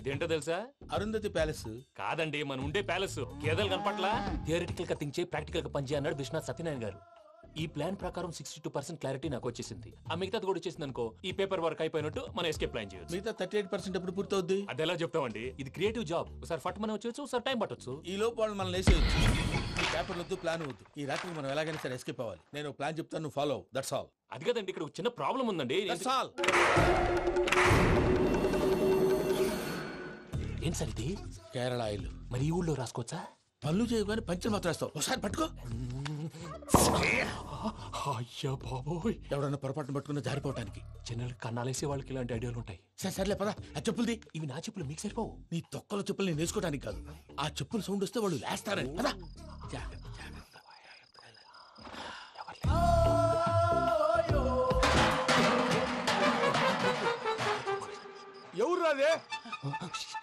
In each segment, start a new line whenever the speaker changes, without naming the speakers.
ఇదేంటో తెలుసా?
అరుంధతి ప్యాలెస్
కాదండి, మన ఉండే ప్యాలెస్. గేదెలు కనపట్లా? థియరిటికల్ గా థింక్ చేయి, ప్రాక్టికల్ గా పనిచేయ అన్నాడు విశ్వనాథ్ సత్యనారాయణ గారు. ఈ ప్లాన్ ప్రకారం 62% క్లారిటీ నాకు వచ్చేసింది. ఆ మిగతాది కూడా వచ్చేసింది అనుకో, ఈ పేపర్ వర్క్ అయిపోయినట్టు మనం ఎస్కేప్ ప్లాన్ చేయొచ్చు.
మిగతా 38% ఎప్పుడు పూర్తవుద్ది?
అది ఎలా చెప్తామండి? ఇది క్రియేటివ్ జాబ్. ఒకసారి ఫట్ మనం వచ్చేయచ్చు, ఒకసారి టైం పట్టొచ్చు.
ఈ లోపు వాళ్ళు మనం లేసేయచ్చు. ఈ పేపర్ వద్దు, ప్లాన్ వద్దు. ఈ రాత్రికి మనం ఎలాగైనా సరే ఎస్కేప్ అవ్వాలి. నేను ప్లాన్ చెప్తాను, నువ్వు ఫాలో. That's all.
అది కదండి, ఇక్కడ ఒక చిన్న ప్రాబ్లం ఉందండి.
That's all.
ఏం సార్ ఇది?
కేరళ ఆయిల్.
మరి ఈ ఊళ్ళో రాసుకోవచ్చా?
పనులు చేయగానే పంచర్ మాత్రం వేస్తావు. ఒకసారి పట్టుకో.
అయ్యా బాబోయ్,
ఎవడన్నా పొరపాటున పట్టుకున్న జారిపోవటానికి.
జనరల్ కన్నాలేసే వాళ్ళకి ఇలాంటి ఐడియాలు ఉంటాయి.
సర్లే పదా. ఆ చెప్పులది.
ఇవి నా చెప్పులు, మీకు సరిపోవు.
నీ తొక్కల చెప్పులు నేను వేసుకోవడానికి కాదు, ఆ చెప్పులు సౌండ్ వస్తే వాళ్ళు లేస్తారని. పదా.
ఎవరు రాదే?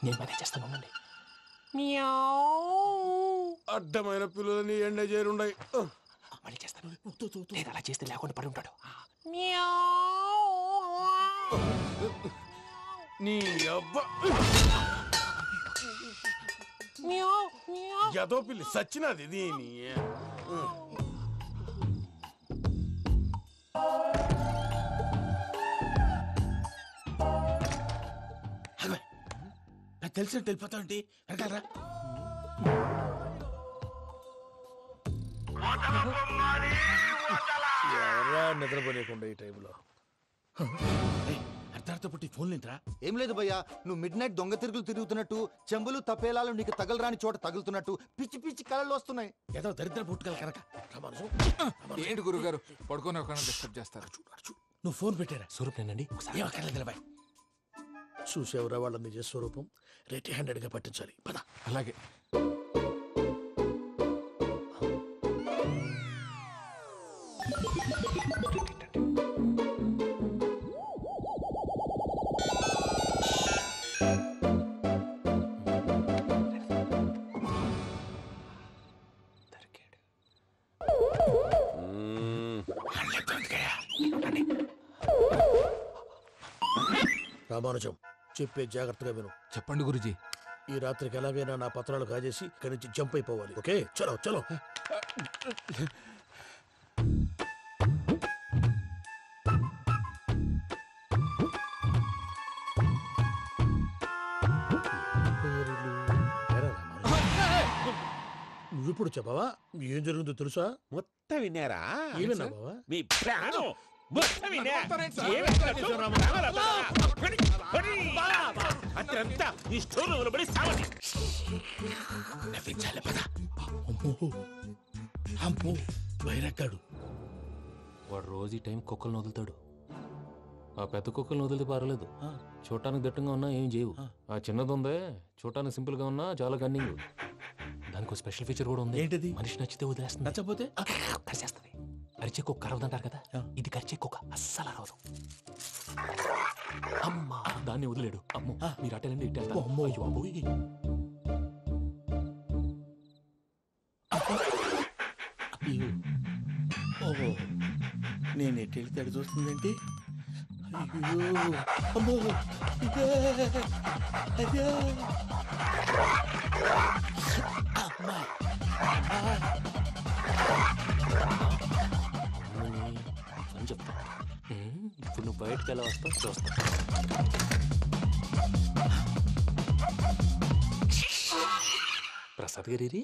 నేను మేనేజ్ చేస్తాను, ఉండండి.
అడ్డమైన పిల్లలని ఎండ చేరుండయి.
మళ్ళీ చేస్తాను. లేదు, అలా చేస్తే లేకుండా పడి ఉంటాడు.
నీ అబ్బా ఎదో పిల్లి సచ్చినది దీని.
తెలిసినట్టు వెళ్ళిపోతావంటి. వెనకాలరా.
ఎవరా నిద్రపోలేకుండా ఈ టైంలో?
అర్ధార్థ పుట్టి ఫోన్ లేంట్రా.
ఏం లేదు భయ్యా, నువ్వు మిడ్ నైట్ దొంగ తిరుగులు తిరుగుతున్నట్టు, చెంబులు తపేలాలు నీకు తగలరాని చోట తగులుతున్నట్టు పిచ్చి పిచ్చి కళలు వస్తున్నాయి.
ఏదో దరిద్ర పుట్టుకల కనుక.
ఏంటి గురుగారు పడుకొని ఒక డిస్టర్బ్ చేస్తారు?
నువ్వు ఫోన్ పెట్టారా?
స్వరూప్ నేనండి.
ఏమక్కర్లేదు. చూసేవరా వాళ్ళ నిజ స్వరూపం. రెట్టి హ్యాండెడ్ గా పట్టించాలి. పద.
అలాగే.
రామానుజం, చెప్పే జాగ్రత్తగా విను.
చెప్పండి గురుజీ.
ఈ రాత్రికి ఎలాగైనా నా పత్రాలు కాజేసి ఇక్కడి నుంచి జంప్ అయిపోవాలి. ఓకే, చలో చలో. నువ్విప్పుడు చెప్పవా ఏం జరుగుతుందో తెలుసా?
మొత్తం విన్నారా?
ఏమన్నా బావా?
మీ ప్రాణం మొత్తం విన్నా. అత్రంతా ఈ స్టోర్ రూమ్ లో పడి సావని.
నవ్వించాలి. పద. అమ్మో వైరక్కాడు.
వాడు రోజు ఈ టైం కుక్కలను వదులుతాడు. ఆ పెద్ద కుక్కలను వదిలితే పర్లేదు, చూడటానికి దట్టంగా ఉన్నా ఏం చేయవు. ఆ చిన్నది ఉందే, చూడటానికి సింపుల్ గా ఉన్నా చాలా కన్నింగ్. దానికి ఒక స్పెషల్ ఫీచర్ కూడా ఉంది.
ఏంటిది?
మనిషి నచ్చితే వదిలేస్తుంది,
నచ్చపోతే
కరిచేస్తుంది. అరిచే కుక్క అరవదంటారు కదా, ఇది కరిచే కుక్క అస్సలు అరవదు. అమ్మా, దాన్ని వదిలేడు. అమ్మో, మీరు అటెండి ఇటు.
అమ్మో.
అయ్యో అబ్బోయ్.
ఓహో, నేను ఎటు వెళ్తే అటు చూస్తుందేంటి? అయ్యో అమ్మో, అయ్యో అమ్మా.
అని చెప్తా. ఇప్పుడు నువ్వు బయటకు ఎలా వస్తావు చూస్తా. ప్రసాద్ గారి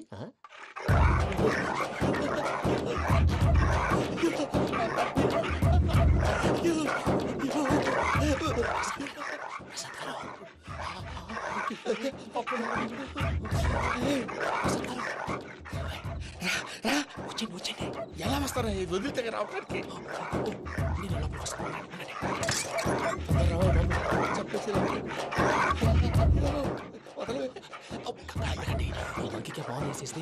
వచ్చండి. ఎలా వస్తారా? వదిలితే రావడానికి చెప్పేసి
ఇంకే ఫోన్ వేసేస్తే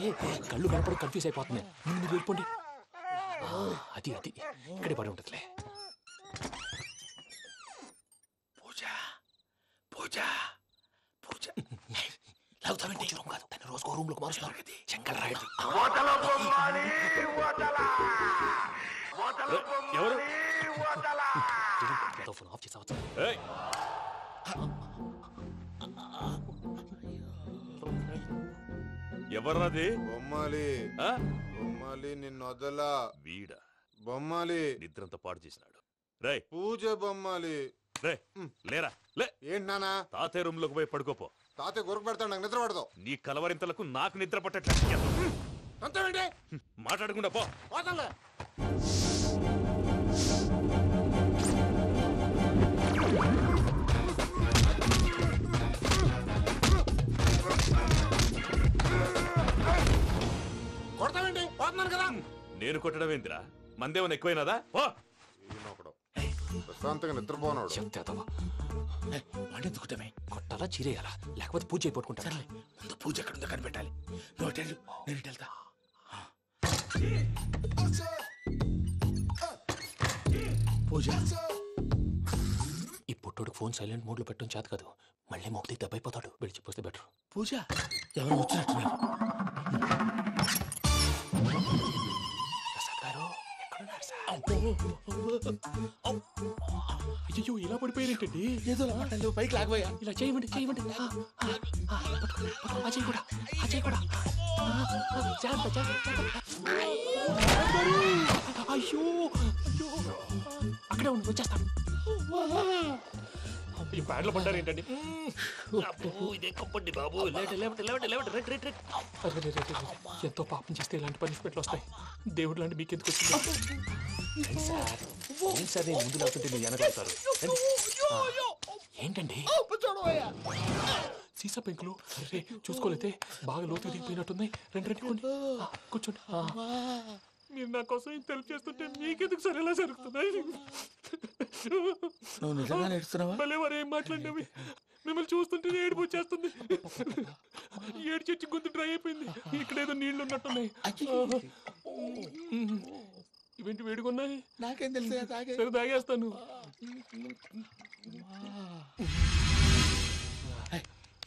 కళ్ళు కనపడి కన్ఫ్యూజ్ అయిపోతున్నాయి. మీరు వెళ్ళిపోండి. అది అది ఇక్కడే పడి ఉంటుందిలే.
పూజ పూజ పూజ
లాగుతామంటే రూమ్ కాదు, తన రోజుకో రూమ్ లోకి మారుస్తున్నారు కదా. శంకర్ రాయుడు
ఎవరు?
Phone off చేసావచ్చు.
ఎవర్రాది
బొమ్మాలి
ఆ?
బొమ్మాలి నిన్ను వదలా
వీడా
బొమ్మాలి
నిద్రంతా పాడు చేసినాడు. రేయ్
పూజ బొమ్మాలి
రే లేరా లే.
ఏంటి నానా
తాతయ్య రూమ్ లోకి పోయి పడుకోపో.
తాతయ్య గురకు పెడతాడు నాకు నిద్ర పడదు
నీ కలవరింతలకు నాకు నిద్ర పట్టేట్టు
అంతేంటి
మాట్లాడకుండా పో.
పోతాలే కొడతావేంటి పోతున్నాను కదా
నేను కొట్టడం ఏందిరా? మందేమన్నా ఎక్కువైనదా? ఓ
ఈయనొకడు. ప్రశాంతంగా నిద్రపోనాడు
వాడెందుకుంటామే
కొట్టాలా చీరేయాలా లేకపోతే పూజ అయిపోట్టుకుంటా.
సర్లే ముందు పూజ ఎక్కడ ఉందో కనిపెట్టాలి. నువ్వు అటు వెళ్ళు, నేను ఇటు వెళ్తా. పూజ
ఈ పుట్టోడు ఫోన్ సైలెంట్ మోడ్ లో పెట్టడం చేత కాదు. మళ్ళీ మొక్కి దెబ్బైపోతాడు. విడిచిపోతే బెటర్.
పూజ ఎవరు వచ్చినట్టున్నారు.
ప్రసాద్ గారు ఎక్కడున్నారు సార్? అయ్యో ఇలా పడిపోయారేంటండి?
ఏదో మాట్లాడలేవు, పైకి లాగబోయా.
ఇలా చేయమండి చేయమండి. అజయ్ కూడా అజయ్ కూడా జాగ్రత్త జాగ్రత్త. అయ్యో అయ్యో అక్కడే ఉండి వచ్చేస్తాను. ఈ బ్యాడ్లో పడ్డారు ఏంటండి? ఎంతో పాపం చేస్తే ఇలాంటి పనిష్మెంట్లు వస్తాయి. దేవుడు లాంటి మీకు ఎందుకు వచ్చింది? సార్ నేను ముందు లేకుంటే మీరు వెనకాడతారు. ఏంటండి సీసా పెంకులు? అరే చూసుకోలేతే బాగా లోతుగా దిగిపోయినట్టున్నాయి. రెండు రెండు కొన్ని కూర్చోండి. మీరు నా కోసం ఇంత హెల్ప్ చేస్తుంటే మీకెందుకు సరే ఎలా జరుగుతున్నాయి?
నువ్వు నిజంగా నేర్చుతున్నావా?
భలే వారు ఏం మాట్లాడినవి. మిమ్మల్ని చూస్తుంటే ఏడుపు వచ్చేస్తుంది. ఏడు చెట్టు గొంతు డ్రై అయిపోయింది. ఇక్కడ ఏదో నీళ్లు ఉన్నట్టున్నాయి. ఇవేంటి వేడుకున్నాయి?
నాకేం తెలుసు, తాగే.
సరే తాగేస్తాను.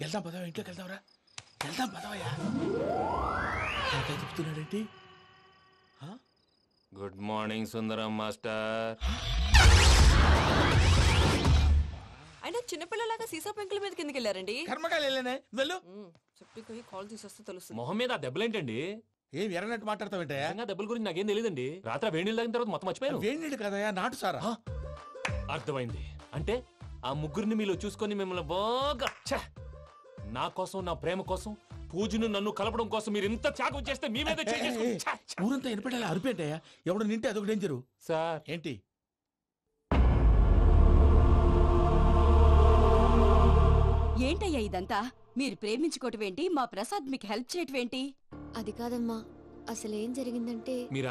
వెళ్దాం పదవా, ఇంట్లోకి వెళ్దాంరా. వెళ్దాం పదవయ్యా. చెప్తున్నాడేంటి?
గుడ్ మార్నింగ్ సుందరం మాస్టర్.
అయినా చిన్నపిల్లలాగా సీసా పెంకుల మీద కిందకి వెళ్ళారండి.
కర్మకాయలు వెళ్ళానే, వెళ్ళు.
చెప్పి కాల్ తీసేస్తే తెలుస్తుంది.
మొహం మీద ఆ దెబ్బలేంటండి?
ఏం ఎర్రనట్టు మాట్లాడతావేంటయ్యా?
నిజంగా దెబ్బల గురించి నాకేం తెలియదండి. రాత్రి వేడి నీళ్ళు తాగిన తర్వాత మొత్తం మర్చిపోయాను.
వేణిడు కదయ్యా, నాటు సారా.
అర్థమైంది. అంటే ఆ ముగ్గురిని మీలో చూసుకొని మిమ్మల్ని బాగా నా కోసం నా ప్రేమ కోసం పూజను నన్ను కలపడం కోసం మీరు ఇంత త్యాగం చేస్తే మీ మీద
ఊరంతా వినపడేలా అరిపేంటయ్యా. ఎవడు నింటే అదొక డేంజరు.
సార్
ఏంటి?
ఏంటయ్యా ఇదంతా? మీరు ప్రేమించుకోవటం ఏంటి? మా ప్రసాద్ మీకు హెల్ప్ చేయటం ఏంటి?
అది కాదమ్మా, అసలేం జరిగిందంటే
మీరు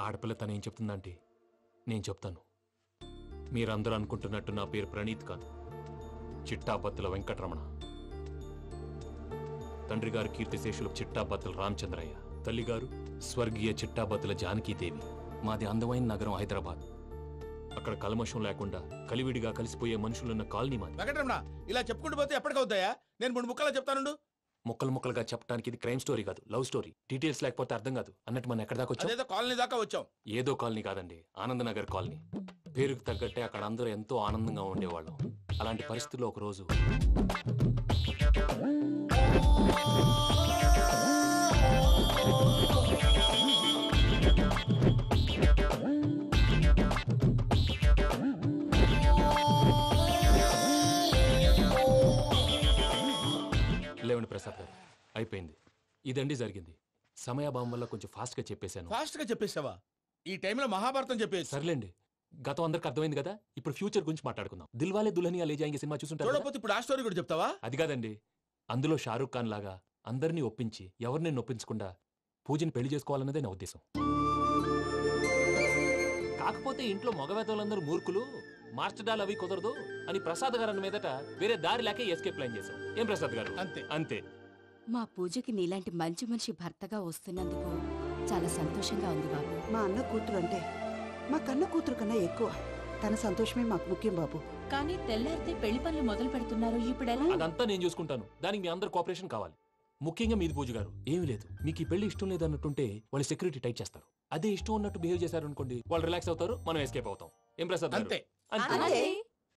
ఆడపిల్ల తనేం చెప్తుందంటే నేను చెప్తాను. మీరందరూ అనుకుంటున్నట్టు నా పేరు ప్రణీత్ కాదు, చిట్టాబత్తుల వెంకటరమణ. తండ్రి గారు కీర్తిశేషులు చిట్టాబత్తుల రామచంద్రయ్య, తల్లిగారు స్వర్గీయ చిట్టాబత్తుల జానకీదేవి. మాది అందమైన నగరం హైదరాబాద్. అక్కడ కల్మషం లేకుండా కలివిడిగా కలిసిపోయే మనుషులున్న కాలనీ మాది.
వెంకటరమణ, ఇలా చెప్పుకుంటూ పోతే ఎప్పటికవుతాయా? నేను 3 ముక్కలా చెప్తానుండు.
ముక్కలు ముక్కలుగా చెప్పడానికి ఇది క్రైమ్ స్టోరీ కాదు, లవ్ స్టోరీ. డీటెయిల్స్ లేకపోతే అర్థం కాదు. అన్నట్టు మనం ఎక్కడ దాకా వచ్చాం?
అదేదో కాలనీ దాకా వచ్చాం.
ఏదో కాలనీ కాదండి, ఆనందనగర్ కాలనీ. పేరుకు తగ్గట్టే అక్కడ అందరూ ఎంతో ఆనందంగా ఉండేవాళ్ళం. అలాంటి పరిస్థితుల్లో ఒకరోజు లేవండి ప్రసాద్ గారు, అయిపోయింది. ఇదండి జరిగింది. సమయాభావం వల్ల కొంచెం ఫాస్ట్ గా చెప్పేశాను.
ఫాస్ట్ గా చెప్పేసావా? ఈ టైంలో మహాభారతం చెప్పేసి.
సర్లేండి, గతం అందరికి అర్థమైంది కదా. ఇప్పుడు ఫ్యూచర్ గురించి మాట్లాడుకుందాం. దిల్వాలే దుల్హనియా లే జాయేంగే సినిమా చూసుంటారు.
చూడకపోతే ఇప్పుడు ఆ స్టోరీ కూడా చెప్తావా?
అది కాదండి, అందులో షారూక్ ఖాన్ లాగా అందరినీ ఒప్పించి ఎవరిని నొప్పించకుండా పూజని పెళ్లి చేసుకోవాలన్నదే నా ఉద్దేశం. కాకపోతే ఇంట్లో మగవేతలందరూ మూర్ఖులు, మార్చడాలు అవి కుదరదు అని ప్రసాద్ గారు అన్న మీదట వేరే దారి లేక ఎస్కేప్ ప్లాన్ చేశాం. ఏం ప్రసాద్ గారు?
అంతే
అంతే.
మా పూజకి నీలాంటి మంచి మనిషి భర్తగా వస్తున్నందుకు చాలా సంతోషంగా ఉంది బాబు.
మా అన్న కూతురు అంటే మా కన్న కూతురు కన్నా ఎక్కువ. తన సంతోషమే మాకు ముఖ్యం బాబు.
కానీ తెల్లారితే పెళ్లి పనులు మొదలు పెడుతున్నారు, ఇప్పుడు ఎలా?
అదంతా నేను చూసుకుంటాను. దానికి మీ అందరు కోఆపరేషన్ కావాలి. ముఖ్యంగా మీది పూజ గారు. ఏమీ లేదు, మీకు ఈ పెళ్లి ఇష్టం లేదన్నట్టుంటే వాళ్ళు సెక్యూరిటీ టైట్ చేస్తారు. అదే ఇష్టం ఉన్నట్టు బిహేవ్ చేశారు అనుకోండి, వాళ్ళు రిలాక్స్ అవుతారు, మనం ఎస్కేప్ అవుతాం. ఏం ప్రసాద్ గారు?
అంతే.
అంతే.